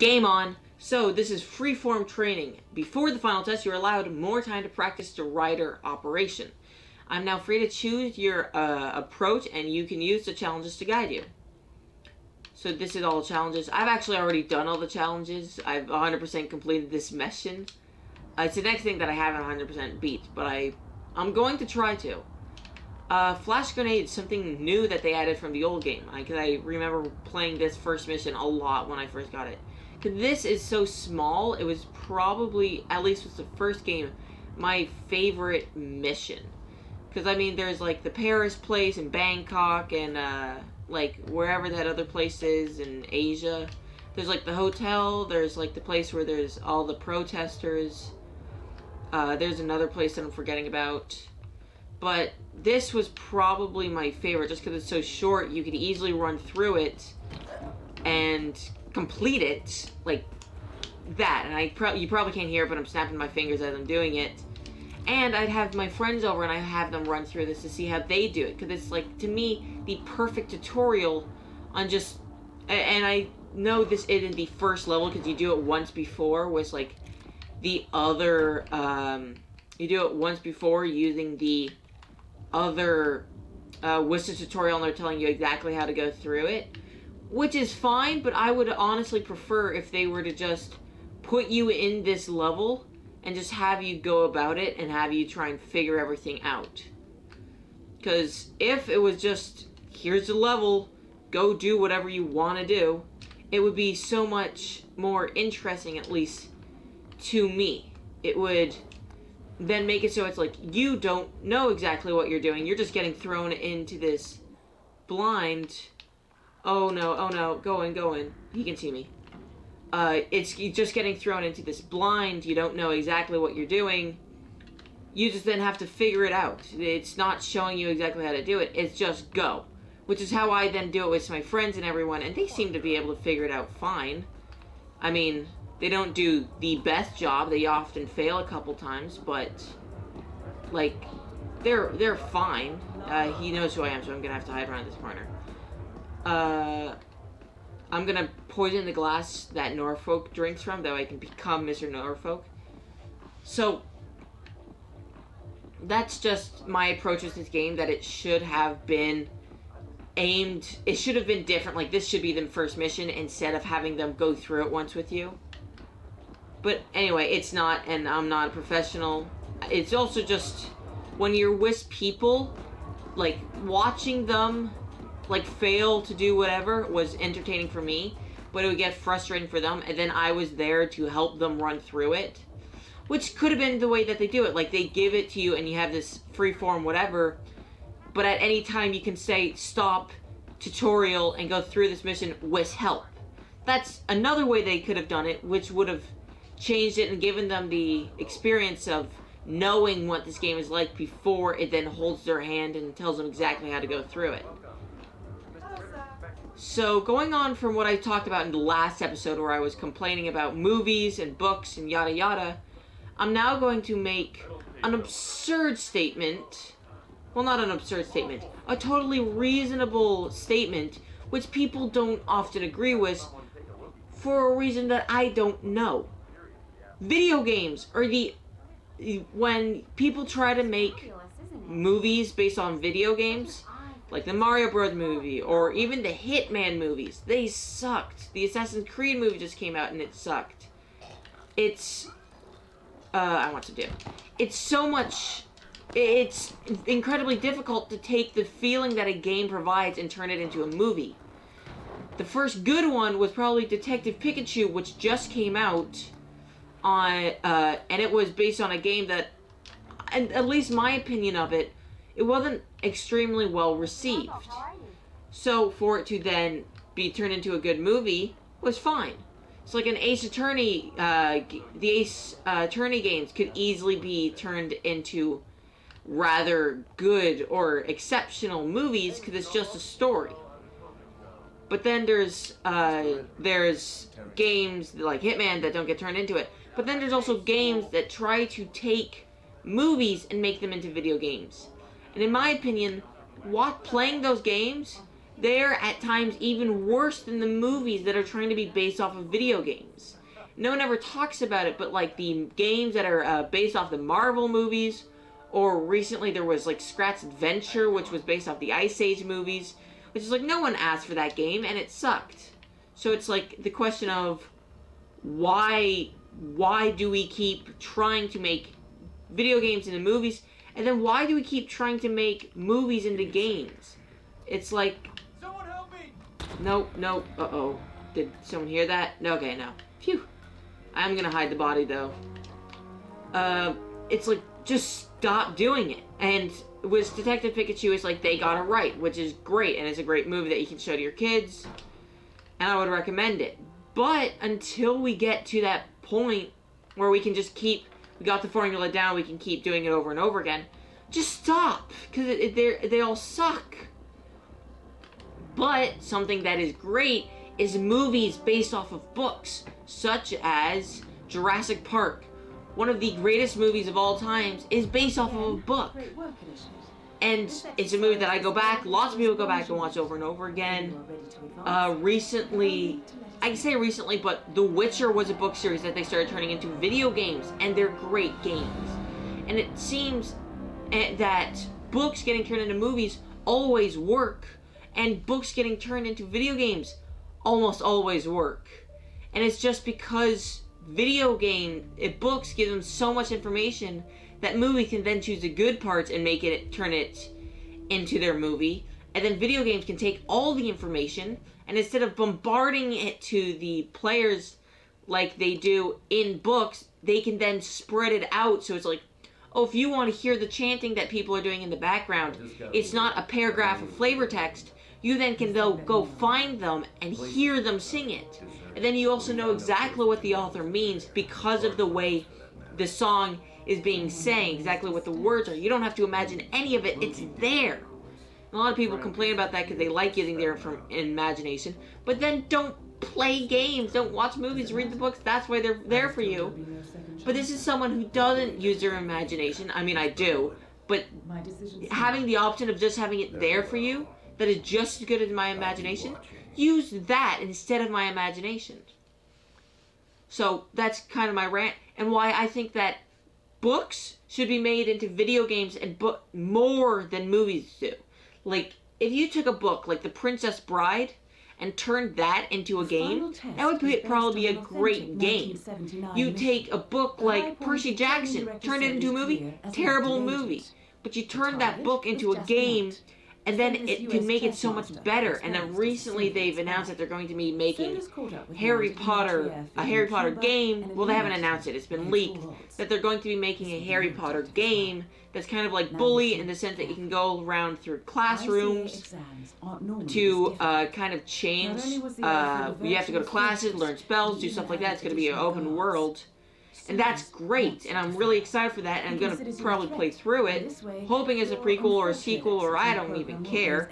Game on! So, this is free-form training. Before the final test, you're allowed more time to practice the rider operation. I'm now free to choose your approach, and you can use the challenges to guide you. So this is all the challenges. I've actually already done all the challenges. I've 100% completed this mission. It's the next thing that I haven't 100% beat, but I'm going to try to. Flash grenade is something new that they added from the old game. Because I remember playing this first mission a lot when I first got it. Because this is so small, it was probably, at least with the first game, my favorite mission. Because, I mean, there's, like, the Paris place in Bangkok and, like, wherever that other place is in Asia. There's, like, the hotel. There's, like, the place where there's all the protesters. There's another place that I'm forgetting about. But this was probably my favorite just because it's so short. You could easily run through it and complete it like that. And you probably can't hear it, but I'm snapping my fingers as I'm doing it. And I'd have my friends over and I'd have them run through this to see how they do it. Because it's, like, to me, the perfect tutorial on just... And I know this isn't the first level because you do it once before with, like, the other... you do it once before using the other Wizard tutorial and they're telling you exactly how to go through it. Which is fine, but I would honestly prefer if they were to just put you in this level and just have you go about it and have you try and figure everything out. Because if it was just, here's the level, go do whatever you want to do, it would be so much more interesting, at least to me. It would then make it so it's like, you don't know exactly what you're doing, you're just getting thrown into this blind... Oh no, go in. He can see me. It's just getting thrown into this blind, you don't know exactly what you're doing. You just then have to figure it out. It's not showing you exactly how to do it, it's just go. Which is how I then do it with my friends and everyone, and they seem to be able to figure it out fine. I mean, they don't do the best job, they often fail a couple times, but, like, they're fine. He knows who I am, so I'm gonna have to hide around this corner. I'm gonna poison the glass that Norfolk drinks from, that way I can become Mr. Norfolk. So, that's just my approach with this game, that it should have been aimed, it should have been different, like this should be the first mission, instead of having them go through it once with you. But anyway, it's not, and I'm not a professional. It's also just, when you're with people, like, watching them like fail to do whatever was entertaining for me, but it would get frustrating for them, and then I was there to help them run through it, which could have been the way that they do it. Like, they give it to you and you have this freeform whatever, but at any time you can say stop tutorial and go through this mission with help. That's another way they could have done it, which would have changed it and given them the experience of knowing what this game is like before it then holds their hand and tells them exactly how to go through it. So, going on from what I talked about in the last episode where I was complaining about movies and books and yada yada, I'm now going to make an absurd statement. Well, not an absurd statement. A totally reasonable statement, which people don't often agree with for a reason that I don't know. Video games are when people try to make movies based on video games, like the Mario Bros. Movie, or even the Hitman movies, they sucked. The Assassin's Creed movie just came out and it sucked. It's, I want to do. It's so much, it's incredibly difficult to take the feeling that a game provides and turn it into a movie. The first good one was probably Detective Pikachu, which just came out on, and it was based on a game that, and at least my opinion of it, it wasn't extremely well received. So for it to then be turned into a good movie was fine. It's like an Ace Attorney, the Ace Attorney games could easily be turned into rather good or exceptional movies because it's just a story. But then there's games like Hitman that don't get turned into it. But then there's also games that try to take movies and make them into video games. And in my opinion, playing those games they're at times even worse than the movies that are trying to be based off of video games. No one ever talks about it, but like the games that are based off the Marvel movies, or recently there was like Scrat's Adventure, which was based off the Ice Age movies, which is like no one asked for that game and it sucked. So it's like the question of why do we keep trying to make video games into movies, and then why do we keep trying to make movies into games? It's like, someone help me! Nope. Uh-oh. Did someone hear that? No, okay, no. Phew. I'm gonna hide the body, though. It's like, just stop doing it. And with Detective Pikachu, it's like, they got it right, which is great, and it's a great movie that you can show to your kids, and I would recommend it. But until we get to that point where we can just we got the formula down, we can keep doing it over and over again, just stop, because they all suck. But something that is great is movies based off of books, such as Jurassic Park. One of the greatest movies of all times is based off of a book. And it's a movie that I go back, lots of people go back and watch over and over again. Recently, I can say recently, but The Witcher was a book series that they started turning into video games, and they're great games. And it seems that books getting turned into movies always work, and books getting turned into video games almost always work. And it's just because books give them so much information that movies can then choose the good parts and turn it into their movie. And then video games can take all the information, and instead of bombarding it to the players like they do in books, they can then spread it out. So it's like, oh, if you want to hear the chanting that people are doing in the background, it's not a paragraph of flavor text. You then can go find them and hear them sing it. And then you also know exactly what the author means because of the way the song is being sang, exactly what the words are. You don't have to imagine any of it. It's there. A lot of people complain about that because they like using their imagination. But then don't play games, don't watch movies, read the books. That's why they're there for you. But this is someone who doesn't use their imagination. I mean, I do. But having the option of just having it there for you, that is just as good as my imagination, use that instead of my imagination. So that's kind of my rant, and why I think that books should be made into video games and more than movies do. Like, if you took a book like The Princess Bride and turned that into a game, that would probably be a great game. You take a book like Percy Jackson, turn it into a movie, terrible movie. But you turn that book into a game, and then it can make it so much better. And then recently they've announced that they're going to be making a Harry Potter game. Well, they haven't announced it, it's been leaked, that they're going to be making a Harry Potter game that's kind of like Bully in the sense that you can go around through classrooms to kind of change. You have to go to classes, learn spells, do stuff like that. It's going to be an open world. And that's great, and I'm really excited for that, and I'm going to probably play through it, hoping it's a prequel or a sequel, or I don't even care,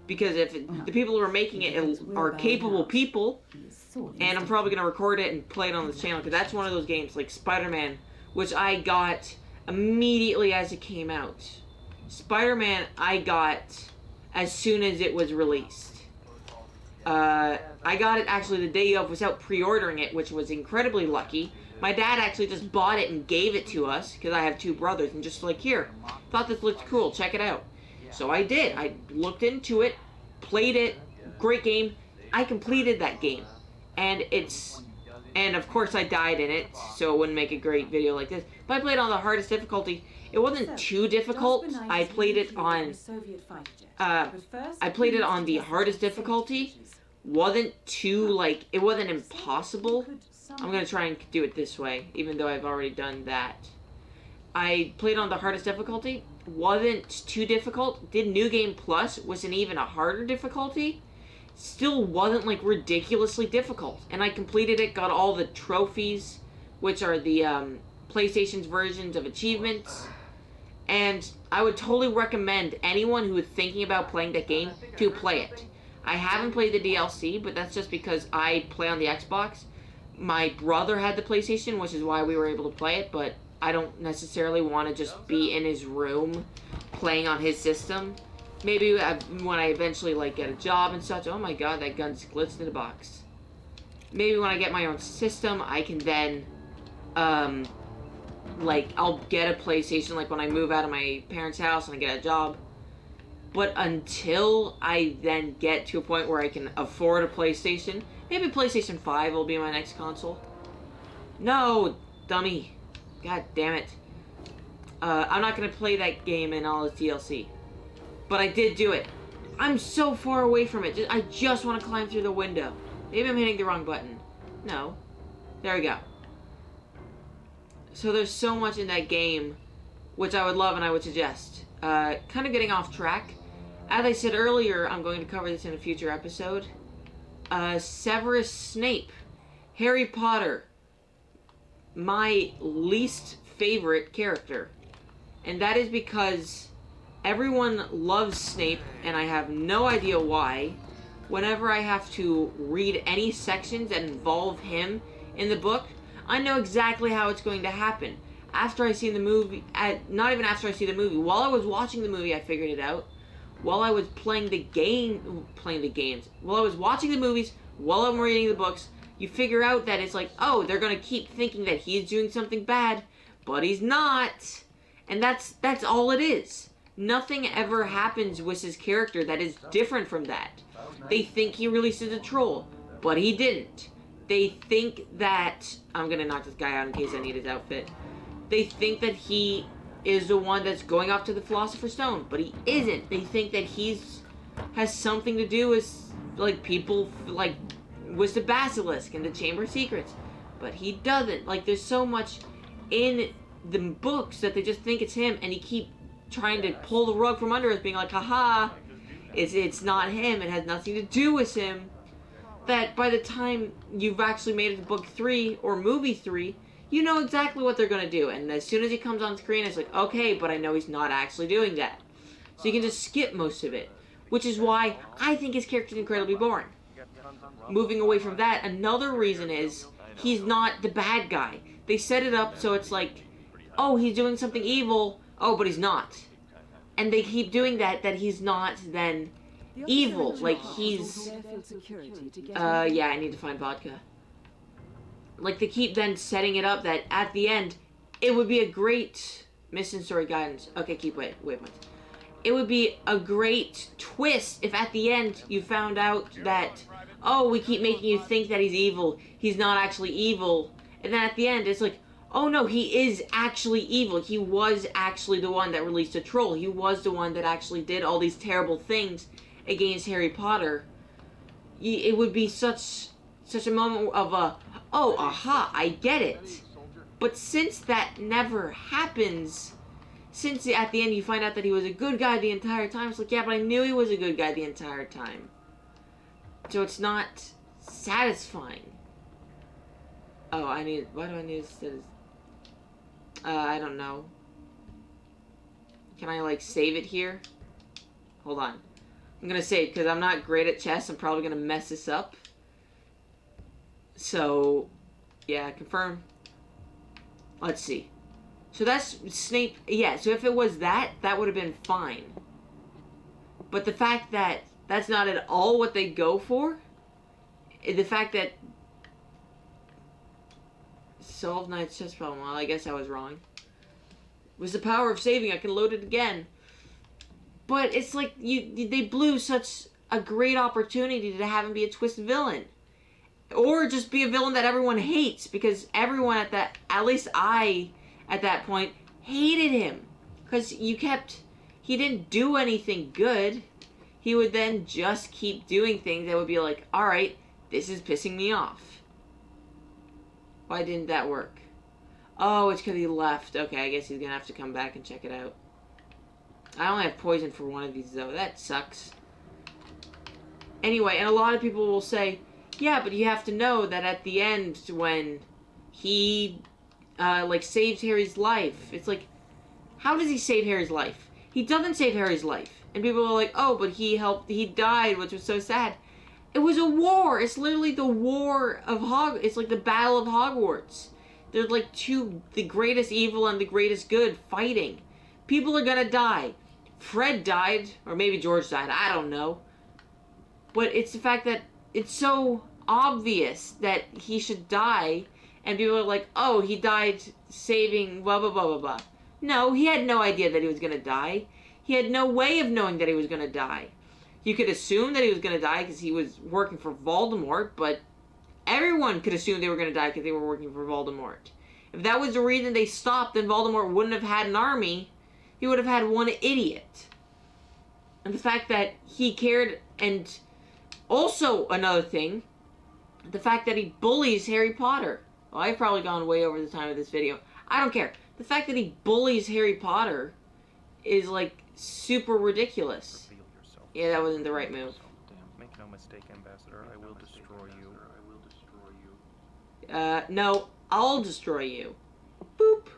because if the people who are making it are capable people, and I'm probably going to record it and play it on this channel, because that's one of those games, like Spider-Man, which I got immediately as it came out. Spider-Man I got as soon as it was released. I got it actually the day of without pre-ordering it, which was incredibly lucky. My dad actually just bought it and gave it to us, because I have two brothers, and just like, here, thought this looked cool, check it out. So I did. I looked into it, played it, great game. I completed that game. And of course I died in it, so it wouldn't make a great video like this. But I played on the hardest difficulty. It wasn't too difficult. I played it on the hardest difficulty. Wasn't too, like, it wasn't impossible. I'm going to try and do it this way, even though I've already done that. I played on the hardest difficulty. Wasn't too difficult. Did New Game Plus, was an even a harder difficulty. Still wasn't, like, ridiculously difficult. And I completed it, got all the trophies, which are the PlayStation's versions of achievements. And I would totally recommend anyone who is thinking about playing that game to play it. I haven't played the DLC, but that's just because I play on the Xbox. My brother had the PlayStation, which is why we were able to play it, but I don't necessarily want to just be in his room playing on his system. Maybe when I eventually, like, get a job and such. Oh my god, that gun's glitched in the box. Maybe when I get my own system, I can then, like, I'll get a PlayStation, like, when I move out of my parents' house and I get a job. But until I then get to a point where I can afford a PlayStation, maybe PlayStation 5 will be my next console. No, dummy. God damn it. I'm not going to play that game and all its DLC. But I did do it. I'm so far away from it. I just want to climb through the window. Maybe I'm hitting the wrong button. No. There we go. So there's so much in that game, which I would love and I would suggest. Kind of getting off track. As I said earlier, I'm going to cover this in a future episode. Severus Snape. Harry Potter. My least favorite character. And that is because everyone loves Snape, and I have no idea why. Whenever I have to read any sections that involve him in the book, I know exactly how it's going to happen. After I see the movie, not even after I see the movie, while I was watching the movie, I figured it out. While I was while I was watching the movies, while I'm reading the books, you figure out that it's like, oh, they're going to keep thinking that he's doing something bad, but he's not. And that's all it is. Nothing ever happens with his character that is different from that. They think he releases a troll, but he didn't. They think that... I'm going to knock this guy out in case I need his outfit. They think that he is the one that's going off to the Philosopher's Stone, but he isn't. They think that has something to do with, like, people, like, with the Basilisk and the Chamber of Secrets. But he doesn't. Like, there's so much in the books that they just think it's him, and he keep trying to pull the rug from under us, being like, haha, it's not him, it has nothing to do with him. That by the time you've actually made it to book 3 or movie 3, you know exactly what they're going to do. And as soon as he comes on screen, it's like, okay, but I know he's not actually doing that. So you can just skip most of it. Which is why I think his character is incredibly boring. Moving away from that, another reason is he's not the bad guy. They set it up so it's like, oh, he's doing something evil. Oh, but he's not. And they keep doing that he's not then evil. Like, he's... yeah, I need to find vodka. Like, they keep then setting it up that at the end, it would be a great... Missing story guidance. Okay, wait. It would be a great twist if at the end you found out that, oh, we keep making you think that he's evil. He's not actually evil. And then at the end, it's like, oh no, he is actually evil. He was actually the one that released a troll. He was the one that actually did all these terrible things against Harry Potter. It would be such a moment of oh, aha, I get it. But since that never happens, since at the end you find out that he was a good guy the entire time, it's like, yeah, but I knew he was a good guy the entire time. So it's not satisfying. Oh, why do I need to... I don't know. Can I, like, save it here? Hold on. I'm gonna save, because I'm not great at chess. I'm probably gonna mess this up. So, yeah, confirm. Let's see. So that's Snape. Yeah, so if it was that would have been fine. But the fact that that's not at all what they go for, the fact that solve Knight's chess problem. Well, I guess I was wrong. With the power of saving, I can load it again. But it's like they blew such a great opportunity to have him be a twist villain. Or just be a villain that everyone hates, because everyone at least I, at that point, hated him. Because he didn't do anything good. He would then just keep doing things that would be like, alright, this is pissing me off. Why didn't that work? Oh, it's because he left. Okay, I guess he's going to have to come back and check it out. I only have poison for one of these, though. That sucks. Anyway, and a lot of people will say, yeah, but you have to know that at the end, when he, like, saves Harry's life, it's like, how does he save Harry's life? He doesn't save Harry's life. And people are like, oh, but he died, which was so sad. It was a war. It's literally the war of Hogwarts. It's like the Battle of Hogwarts. They're like the greatest evil and the greatest good fighting. People are gonna die. Fred died, or maybe George died, I don't know. But it's the fact that it's so obvious that he should die, and people are like, oh, he died saving blah, blah, blah, blah, blah. No, he had no idea that he was going to die. He had no way of knowing that he was going to die. You could assume that he was going to die because he was working for Voldemort, but everyone could assume they were going to die because they were working for Voldemort. If that was the reason they stopped, then Voldemort wouldn't have had an army. He would have had one idiot. And the fact that he cared, and also another thing, the fact that he bullies Harry Potter. Well, I've probably gone way over the time of this video. I don't care. The fact that he bullies Harry Potter is, like, super ridiculous. Yeah, that wasn't the right move. Make no mistake, Ambassador, I will destroy you. No, I'll destroy you. Boop.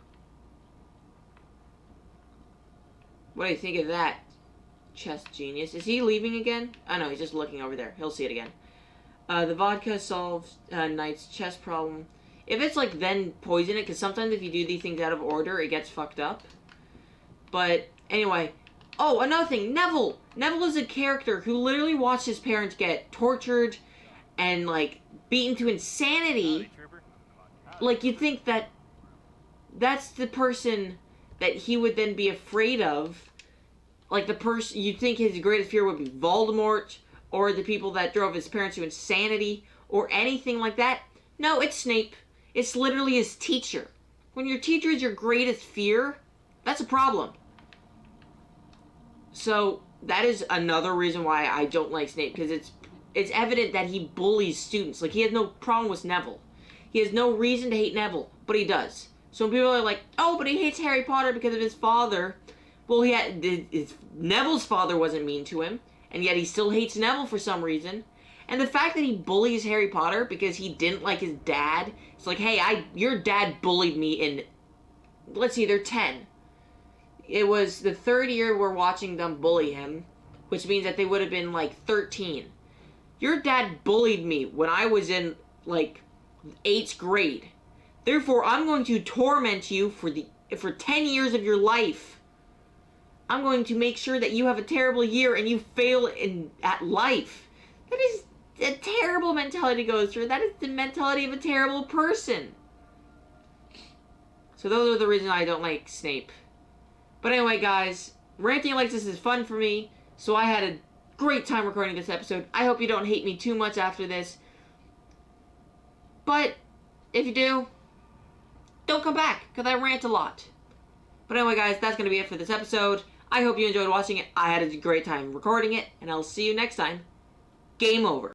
What do you think of that, chess genius? Is he leaving again? Oh no, he's just looking over there. He'll see it again. The vodka solves Knight's chess problem. If it's like, then poison it, because sometimes if you do these things out of order, it gets fucked up. But anyway, oh, another thing, Neville. Neville is a character who literally watched his parents get tortured and like beaten to insanity. Like, you'd think that that's the person that he would then be afraid of. Like, the person, you'd think his greatest fear would be Voldemort, or the people that drove his parents to insanity, or anything like that. No, it's Snape. It's literally his teacher. When your teacher is your greatest fear, that's a problem. So, that is another reason why I don't like Snape, because it's evident that he bullies students. Like, he has no problem with Neville. He has no reason to hate Neville, but he does. So when people are like, oh, but he hates Harry Potter because of his father. Well, Neville's father wasn't mean to him, and yet he still hates Neville for some reason. And the fact that he bullies Harry Potter because he didn't like his dad. It's like, hey, your dad bullied me in, let's see, they're 10. It was the third year we're watching them bully him, which means that they would have been like 13. Your dad bullied me when I was in like 8th grade. Therefore, I'm going to torment you for 10 years of your life. I'm going to make sure that you have a terrible year and you fail at life. That is a terrible mentality to go through. That is the mentality of a terrible person. So those are the reasons I don't like Snape. But anyway, guys, ranting like this is fun for me, so I had a great time recording this episode. I hope you don't hate me too much after this. But if you do, don't come back, because I rant a lot. But anyway, guys, that's going to be it for this episode. I hope you enjoyed watching it. I had a great time recording it, and I'll see you next time. Game over.